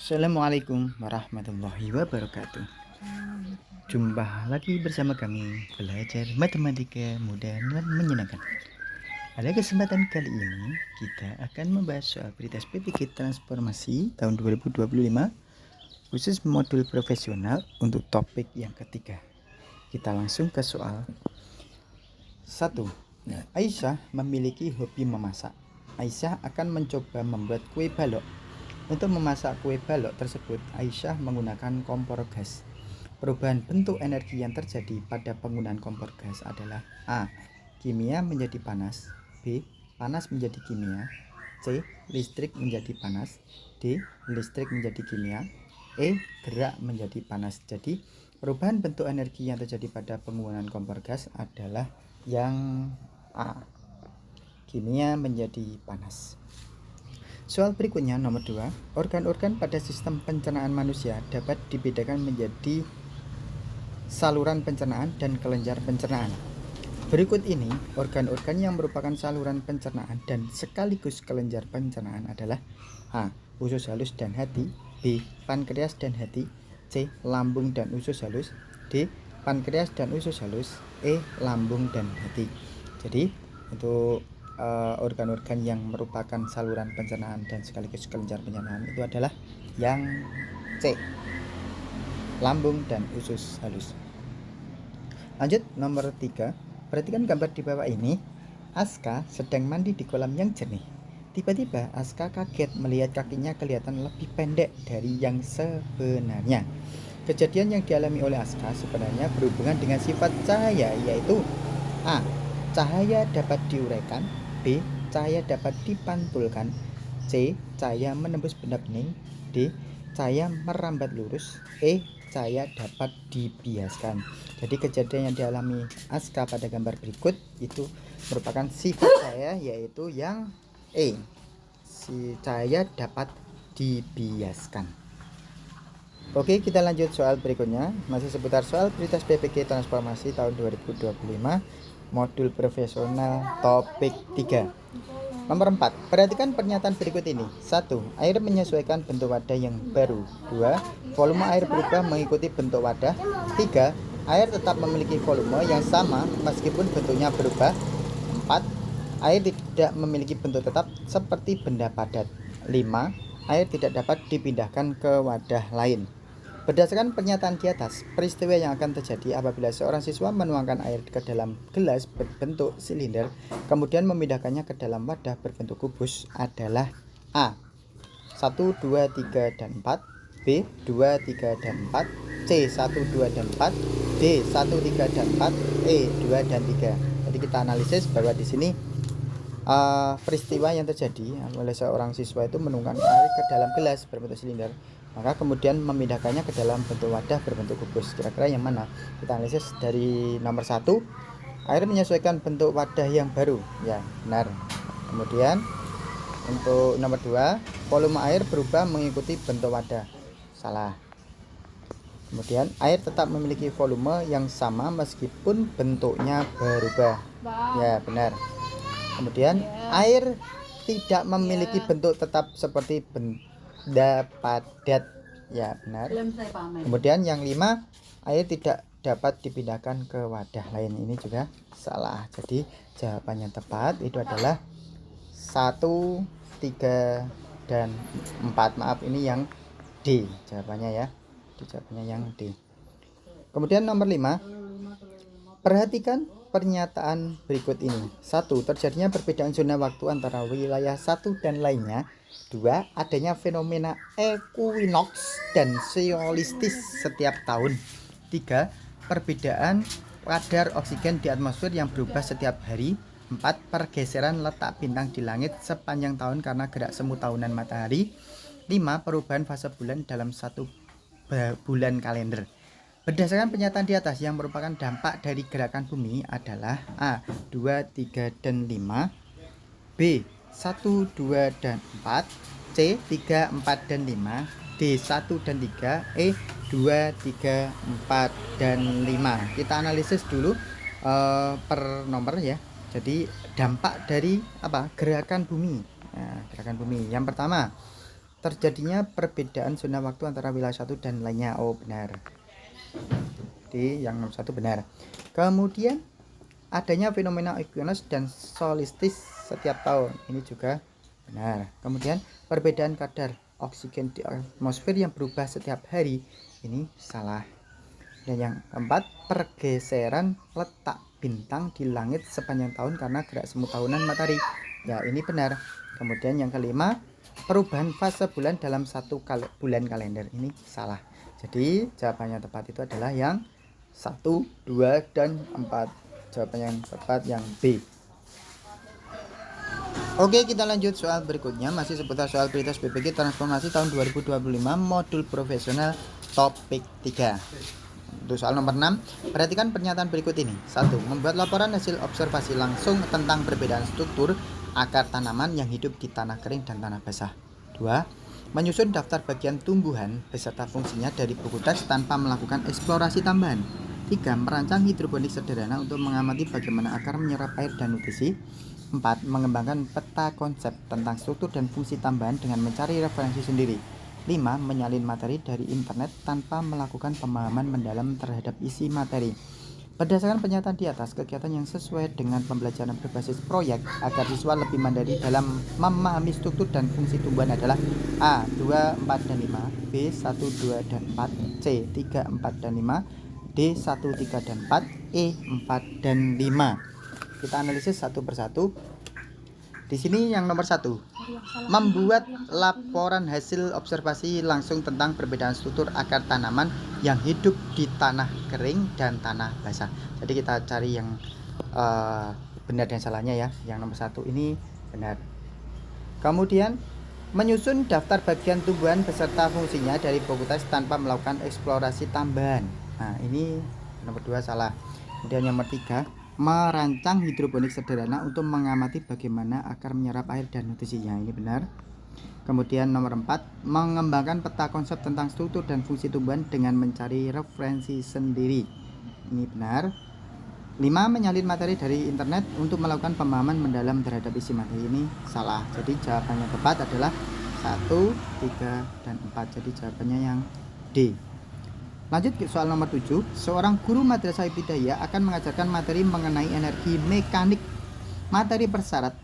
Assalamualaikum warahmatullahi wabarakatuh. Jumpa lagi bersama kami belajar matematika mudah dan menyenangkan. Pada kesempatan kali ini kita akan membahas soal prioritas PPK transformasi tahun 2025 khusus modul profesional untuk topik yang ketiga. Kita langsung ke soal 1. Aisyah memiliki hobi memasak. Aisyah akan mencoba membuat kue balok. Untuk memasak kue balok tersebut, Aisyah menggunakan kompor gas. Perubahan bentuk energi yang terjadi pada penggunaan kompor gas adalah A. Kimia menjadi panas, B. Panas menjadi kimia, C. Listrik menjadi panas, D. Listrik menjadi kimia, E. Gerak menjadi panas. Jadi, perubahan bentuk energi yang terjadi pada penggunaan kompor gas adalah yang A. Kimia menjadi panas. Soal berikutnya nomor 2. Organ-organ pada sistem pencernaan manusia dapat dibedakan menjadi saluran pencernaan dan kelenjar pencernaan. Berikut ini organ-organ yang merupakan saluran pencernaan dan sekaligus kelenjar pencernaan adalah A. Usus halus dan hati, B. Pankreas dan hati, C. Lambung dan usus halus, D. Pankreas dan usus halus, E. Lambung dan hati. Jadi untuk organ-organ yang merupakan saluran pencernaan dan sekaligus kelenjar pencernaan itu adalah yang C. Lambung dan usus halus. Lanjut nomor 3. Perhatikan gambar di bawah ini. Aska sedang mandi di kolam yang jernih. Tiba-tiba Aska kaget melihat kakinya kelihatan lebih pendek dari yang sebenarnya. Kejadian yang dialami oleh Aska sebenarnya berhubungan dengan sifat cahaya, yaitu A. Cahaya dapat diuraikan, B. Cahaya dapat dipantulkan, C. Cahaya menembus benda bening, D. Cahaya merambat lurus, E. Cahaya dapat dibiaskan. Jadi kejadian yang dialami Aska pada gambar berikut itu merupakan sifat cahaya, yaitu yang E. Si cahaya dapat dibiaskan. Oke, kita lanjut soal berikutnya. Masih seputar soal prioritas PPK transformasi tahun 2025 modul profesional topik 3. Nomor 4. Perhatikan pernyataan berikut ini. 1. Air menyesuaikan bentuk wadah yang baru. 2. Volume air berubah mengikuti bentuk wadah. 3. Air tetap memiliki volume yang sama meskipun bentuknya berubah. 4. Air tidak memiliki bentuk tetap seperti benda padat. 5. Air tidak dapat dipindahkan ke wadah lain. Berdasarkan pernyataan di atas, peristiwa yang akan terjadi apabila seorang siswa menuangkan air ke dalam gelas berbentuk silinder, kemudian memindahkannya ke dalam wadah berbentuk kubus adalah A. 1, 2, 3, dan 4, B. 2, 3, dan 4, C. 1, 2, dan 4, D. 1, 3, dan 4, E. 2, dan 3. Jadi kita analisis bahwa di sini peristiwa yang terjadi oleh seorang siswa itu menuangkan air ke dalam gelas berbentuk silinder, maka kemudian memindahkannya ke dalam bentuk wadah berbentuk kubus. Kira-kira yang mana? Kita analisis dari nomor 1. Air menyesuaikan bentuk wadah yang baru. Ya, benar. Kemudian untuk nomor 2, volume air berubah mengikuti bentuk wadah. Salah. Kemudian air tetap memiliki volume yang sama meskipun bentuknya berubah. Ya, benar. Kemudian air tidak memiliki bentuk tetap seperti benda padat. Ya, benar. Kemudian yang 5, air tidak dapat dipindahkan ke wadah lain. Ini juga salah. Jadi jawaban yang tepat itu adalah 1, 3, dan 4. Maaf, ini yang D jawabannya ya. Jawabannya yang D. Kemudian nomor 5. Perhatikan pernyataan berikut ini. 1. Terjadinya perbedaan zona waktu antara wilayah satu dan lainnya. 2. Adanya fenomena equinox dan solstice setiap tahun. 3. Perbedaan kadar oksigen di atmosfer yang berubah setiap hari. 4. Pergeseran letak bintang di langit sepanjang tahun karena gerak semu tahunan matahari. 5. Perubahan fase bulan dalam satu bulan kalender. Berdasarkan pernyataan di atas, yang merupakan dampak dari gerakan bumi adalah A. 2, 3, dan 5, B. 1, 2, dan 4, C. 3, 4, dan 5, D. 1 dan 3, E. 2, 3, 4, dan 5. Kita analisis dulu per nomor ya. Jadi dampak dari apa? Gerakan bumi. Nah, gerakan bumi. Yang pertama, terjadinya perbedaan zona waktu antara wilayah satu dan lainnya. Oh benar. Jadi yang nomor 1 benar. Kemudian adanya fenomena ekuinus dan solistis setiap tahun. Ini juga benar. Kemudian perbedaan kadar oksigen di atmosfer yang berubah setiap hari. Ini salah. Dan yang keempat, pergeseran letak bintang di langit sepanjang tahun karena gerak semu tahunan matahari. Ya, ini benar. Kemudian yang kelima, perubahan fase bulan dalam satu bulan kalender. Ini salah. Jadi jawabannya tepat itu adalah yang 1, 2, dan 4. Jawaban yang tepat yang B. Oke, kita lanjut soal berikutnya. Masih seputar soal prioritas BPK transformasi tahun 2025 modul profesional topik 3. Untuk soal nomor 6, perhatikan pernyataan berikut ini. 1. Membuat laporan hasil observasi langsung tentang perbedaan struktur akar tanaman yang hidup di tanah kering dan tanah basah. 2. Menyusun daftar bagian tumbuhan beserta fungsinya dari buku teks tanpa melakukan eksplorasi tambahan. 3. Merancang hidroponik sederhana untuk mengamati bagaimana akar menyerap air dan nutrisi. 4. Mengembangkan peta konsep tentang struktur dan fungsi tambahan dengan mencari referensi sendiri. 5. Menyalin materi dari internet tanpa melakukan pemahaman mendalam terhadap isi materi. Berdasarkan pernyataan di atas, kegiatan yang sesuai dengan pembelajaran berbasis proyek agar siswa lebih mandiri dalam memahami struktur dan fungsi tumbuhan adalah A. 2, 4, dan 5, B. 1, 2, dan 4, C. 3, 4, dan 5, D. 1, 3, dan 4, E. 4, dan 5. Kita analisis satu persatu. Di sini yang nomor 1, membuat laporan hasil observasi langsung tentang perbedaan struktur akar tanaman yang hidup di tanah kering dan tanah basah. Jadi kita cari yang benar dan salahnya ya. Yang nomor 1 ini benar. Kemudian menyusun daftar bagian tumbuhan beserta fungsinya dari buku teks tanpa melakukan eksplorasi tambahan. Nah, ini nomor 2 salah. Kemudian yang nomor 3, merancang hidroponik sederhana untuk mengamati bagaimana akar menyerap air dan nutrisinya. Ini benar. Kemudian nomor 4, mengembangkan peta konsep tentang struktur dan fungsi tumbuhan dengan mencari referensi sendiri. Ini benar. 5. Menyalin materi dari internet untuk melakukan pemahaman mendalam terhadap isi materi. Ini salah. Jadi jawabannya tepat adalah 1, 3, dan 4. Jadi jawabannya yang D. Lanjut ke soal nomor 7. Seorang guru madrasah ibtidaiyah akan mengajarkan materi mengenai energi mekanik. Materi persyarat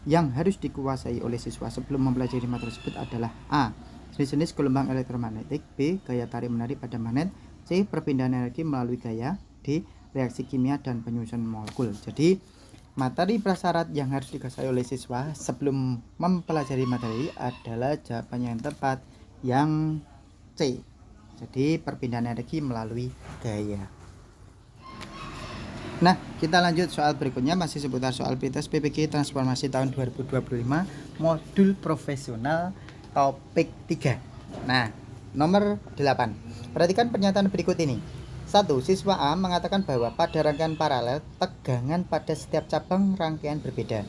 yang harus dikuasai oleh siswa sebelum mempelajari materi tersebut adalah A. Jenis-jenis gelombang elektromagnetik, B. Gaya tarik menarik pada magnet, C. Perpindahan energi melalui gaya, D. Reaksi kimia dan penyusunan molekul. Jadi materi prasyarat yang harus dikuasai oleh siswa sebelum mempelajari materi adalah jawaban yang tepat yang C. Jadi perpindahan energi melalui gaya. Nah, kita lanjut soal berikutnya, masih seputar soal prioritas PPG transformasi tahun 2025 modul profesional topik 3. Nah, nomor 8. Perhatikan pernyataan berikut ini. 1. Siswa A mengatakan bahwa pada rangkaian paralel tegangan pada setiap cabang rangkaian berbeda.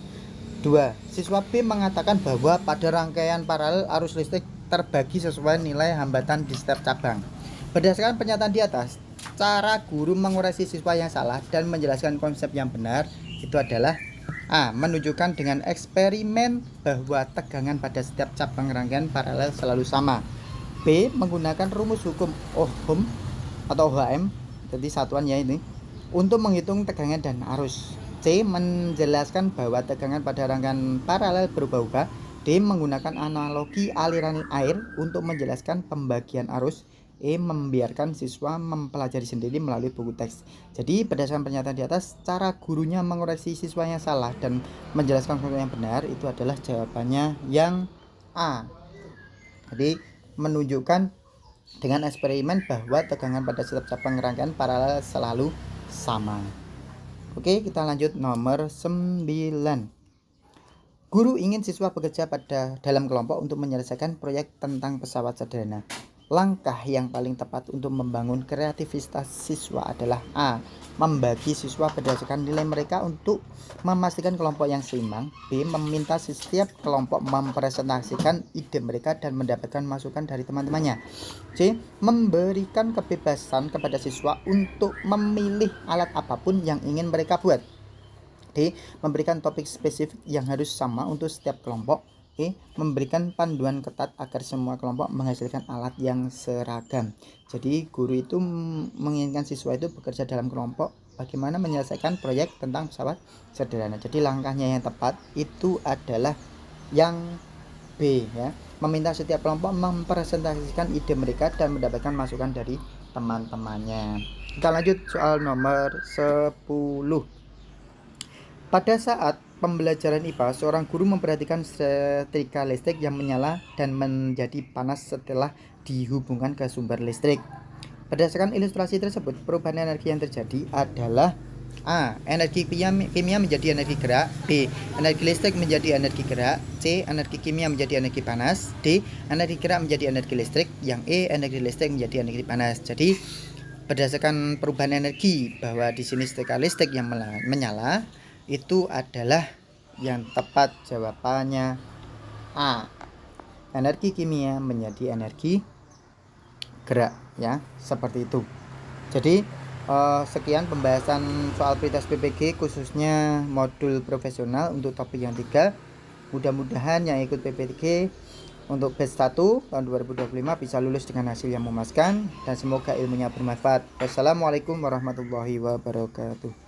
2. Siswa B mengatakan bahwa pada rangkaian paralel arus listrik terbagi sesuai nilai hambatan di setiap cabang. Berdasarkan pernyataan di atas, cara guru mengoreksi siswa yang salah dan menjelaskan konsep yang benar itu adalah A. Menunjukkan dengan eksperimen bahwa tegangan pada setiap cabang rangkaian paralel selalu sama. B. Menggunakan rumus hukum Ohm atau OHM, jadi satuannya ini, untuk menghitung tegangan dan arus. C. Menjelaskan bahwa tegangan pada rangkaian paralel berubah-ubah. D. Menggunakan analogi aliran air untuk menjelaskan pembagian arus. E. Membiarkan siswa mempelajari sendiri melalui buku teks. Jadi berdasarkan pernyataan di atas, cara gurunya mengoreksi siswa yang salah dan menjelaskan konsep yang benar itu adalah jawabannya yang A. Jadi menunjukkan dengan eksperimen bahwa tegangan pada setiap cabang rangkaian paralel selalu sama. Oke, kita lanjut nomor 9. Guru ingin siswa bekerja dalam kelompok untuk menyelesaikan proyek tentang pesawat sederhana. Langkah yang paling tepat untuk membangun kreativitas siswa adalah A. Membagi siswa berdasarkan nilai mereka untuk memastikan kelompok yang seimbang. B. Meminta setiap kelompok mempresentasikan ide mereka dan mendapatkan masukan dari teman-temannya. C. Memberikan kebebasan kepada siswa untuk memilih alat apapun yang ingin mereka buat. D. Memberikan topik spesifik yang harus sama untuk setiap kelompok. E. Memberikan panduan ketat agar semua kelompok menghasilkan alat yang seragam. Jadi guru itu menginginkan siswa itu bekerja dalam kelompok bagaimana menyelesaikan proyek tentang pesawat sederhana. Jadi langkahnya yang tepat itu adalah yang B ya. Meminta setiap kelompok mempresentasikan ide mereka dan mendapatkan masukan dari teman-temannya. Kita lanjut soal nomor 10. Pada saat pembelajaran IPA, seorang guru memperhatikan setrika listrik yang menyala dan menjadi panas setelah dihubungkan ke sumber listrik. Berdasarkan ilustrasi tersebut, perubahan energi yang terjadi adalah A. Energi kimia menjadi energi gerak. B. Energi listrik menjadi energi gerak. C. Energi kimia menjadi energi panas. D. Energi gerak menjadi energi listrik. Yang E. Energi listrik menjadi energi panas. Jadi berdasarkan perubahan energi, bahwa di sini setrika listrik yang menyala itu adalah yang tepat jawabannya A. Energi kimia menjadi energi gerak ya, seperti itu. Jadi sekian pembahasan soal prioritas PPG khususnya modul profesional untuk topik yang 3. Mudah-mudahan yang ikut PPG untuk batch 1 tahun 2025 bisa lulus dengan hasil yang memuaskan dan semoga ilmunya bermanfaat. Wassalamualaikum warahmatullahi wabarakatuh.